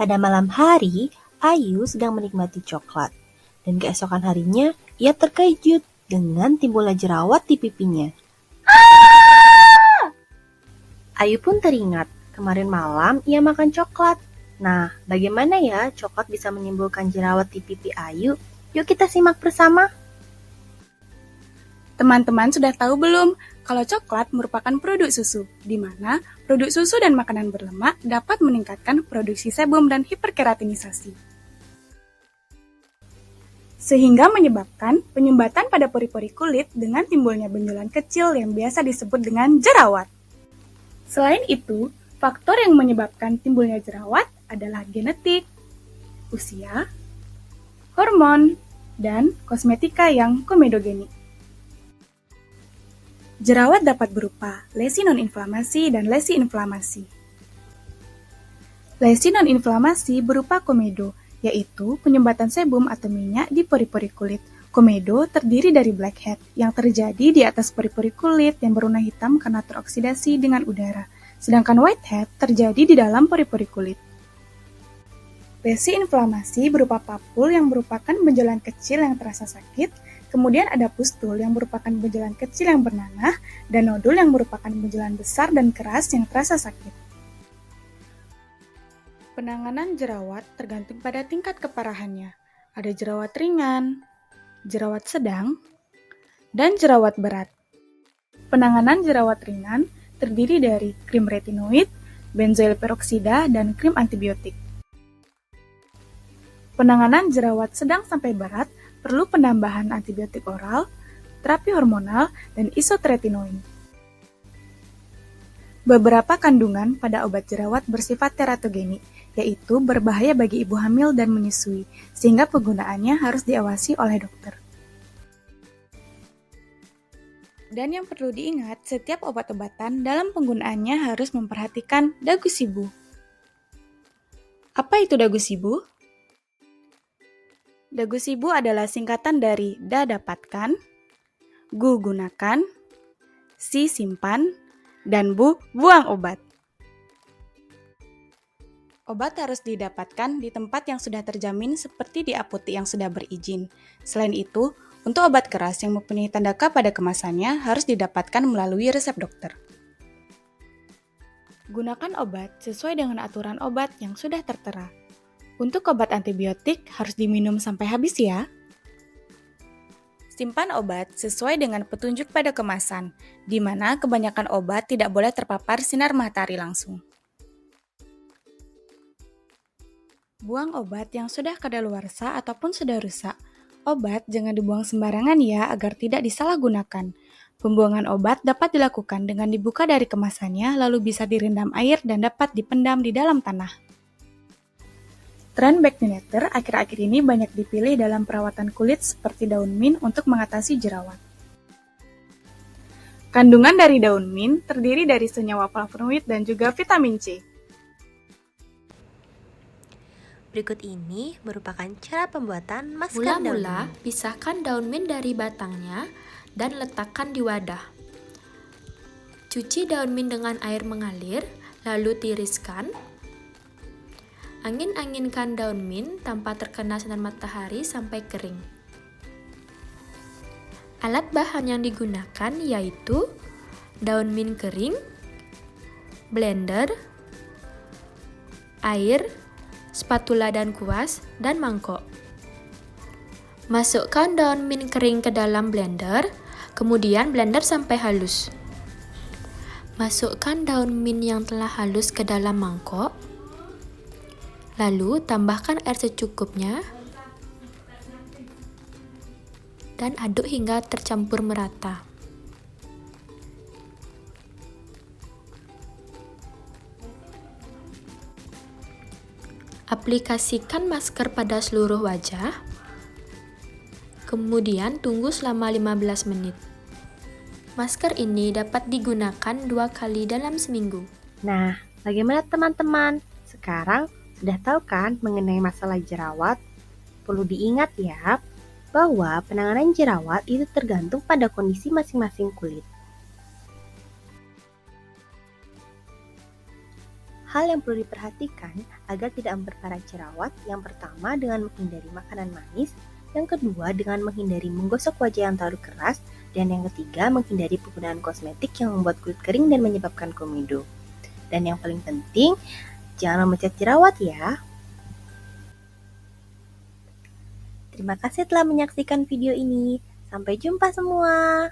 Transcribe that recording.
Pada malam hari, Ayu sedang menikmati coklat, dan keesokan harinya ia terkejut dengan timbulnya jerawat di pipinya. Ayu pun teringat, kemarin malam ia makan coklat. Nah, bagaimana ya coklat bisa menimbulkan jerawat di pipi Ayu? Yuk kita simak bersama. Teman-teman sudah tahu belum kalau coklat merupakan produk susu, di mana produk susu dan makanan berlemak dapat meningkatkan produksi sebum dan hiperkeratinisasi. Sehingga menyebabkan penyumbatan pada pori-pori kulit dengan timbulnya benjolan kecil yang biasa disebut dengan jerawat. Selain itu, faktor yang menyebabkan timbulnya jerawat adalah genetik, usia, hormon, dan kosmetika yang komedogenik. Jerawat dapat berupa lesi non-inflamasi dan lesi inflamasi. Lesi non-inflamasi berupa komedo, yaitu penyumbatan sebum atau minyak di pori-pori kulit. Komedo terdiri dari blackhead yang terjadi di atas pori-pori kulit yang berwarna hitam karena teroksidasi dengan udara, sedangkan whitehead terjadi di dalam pori-pori kulit. Lesi inflamasi berupa papul yang merupakan benjolan kecil yang terasa sakit, kemudian ada pustul yang merupakan benjolan kecil yang bernanah, dan nodul yang merupakan benjolan besar dan keras yang terasa sakit. Penanganan jerawat tergantung pada tingkat keparahannya. Ada jerawat ringan, jerawat sedang, dan jerawat berat. Penanganan jerawat ringan terdiri dari krim retinoid, benzoil peroksida, dan krim antibiotik. Penanganan jerawat sedang sampai berat perlu penambahan antibiotik oral, terapi hormonal, dan isotretinoin. Beberapa kandungan pada obat jerawat bersifat teratogenik, yaitu berbahaya bagi ibu hamil dan menyusui, sehingga penggunaannya harus diawasi oleh dokter. Dan yang perlu diingat, setiap obat-obatan dalam penggunaannya harus memperhatikan dagu sibu. Apa itu dagu sibu? Dagu sibu adalah singkatan dari da dapatkan, gu gunakan, si simpan, dan bu buang obat. Obat harus didapatkan di tempat yang sudah terjamin seperti di apotek yang sudah berizin. Selain itu, untuk obat keras yang mempunyai tanda K pada kemasannya harus didapatkan melalui resep dokter. Gunakan obat sesuai dengan aturan obat yang sudah tertera. Untuk obat antibiotik harus diminum sampai habis ya. Simpan obat sesuai dengan petunjuk pada kemasan, di mana kebanyakan obat tidak boleh terpapar sinar matahari langsung. Buang obat yang sudah kadaluarsa ataupun sudah rusak. Obat jangan dibuang sembarangan ya agar tidak disalahgunakan. Pembuangan obat dapat dilakukan dengan dibuka dari kemasannya lalu bisa direndam air dan dapat dipendam di dalam tanah. Tren backnetter akhir-akhir ini banyak dipilih dalam perawatan kulit seperti daun mint untuk mengatasi jerawat. Kandungan dari daun mint terdiri dari senyawa flavonoid dan juga vitamin C. Berikut ini merupakan cara pembuatan masker daun Mula-mula, mint. pisahkan daun mint dari batangnya dan letakkan di wadah. Cuci daun mint dengan air mengalir, lalu tiriskan. Angin-anginkan daun mint tanpa terkena sinar matahari sampai kering. Alat bahan yang digunakan yaitu daun mint kering, blender, air, spatula dan kuas, dan mangkok. Masukkan daun mint kering ke dalam blender, kemudian blender sampai halus. Masukkan daun mint yang telah halus ke dalam mangkok, lalu tambahkan air secukupnya, dan aduk hingga tercampur merata. Aplikasikan masker pada seluruh wajah, kemudian tunggu selama 15 menit. Masker ini dapat digunakan 2 kali dalam seminggu. Nah, bagaimana teman-teman? Sekarang sudah tahu kan mengenai masalah jerawat? Perlu diingat ya, bahwa penanganan jerawat itu tergantung pada kondisi masing-masing kulit. Hal yang perlu diperhatikan agar tidak memperparah jerawat, yang pertama dengan menghindari makanan manis, yang kedua dengan menghindari menggosok wajah yang terlalu keras, dan yang ketiga menghindari penggunaan kosmetik yang membuat kulit kering dan menyebabkan komedo. Dan yang paling penting, jangan memecat jerawat ya. Terima kasih telah menyaksikan video ini. Sampai jumpa semua.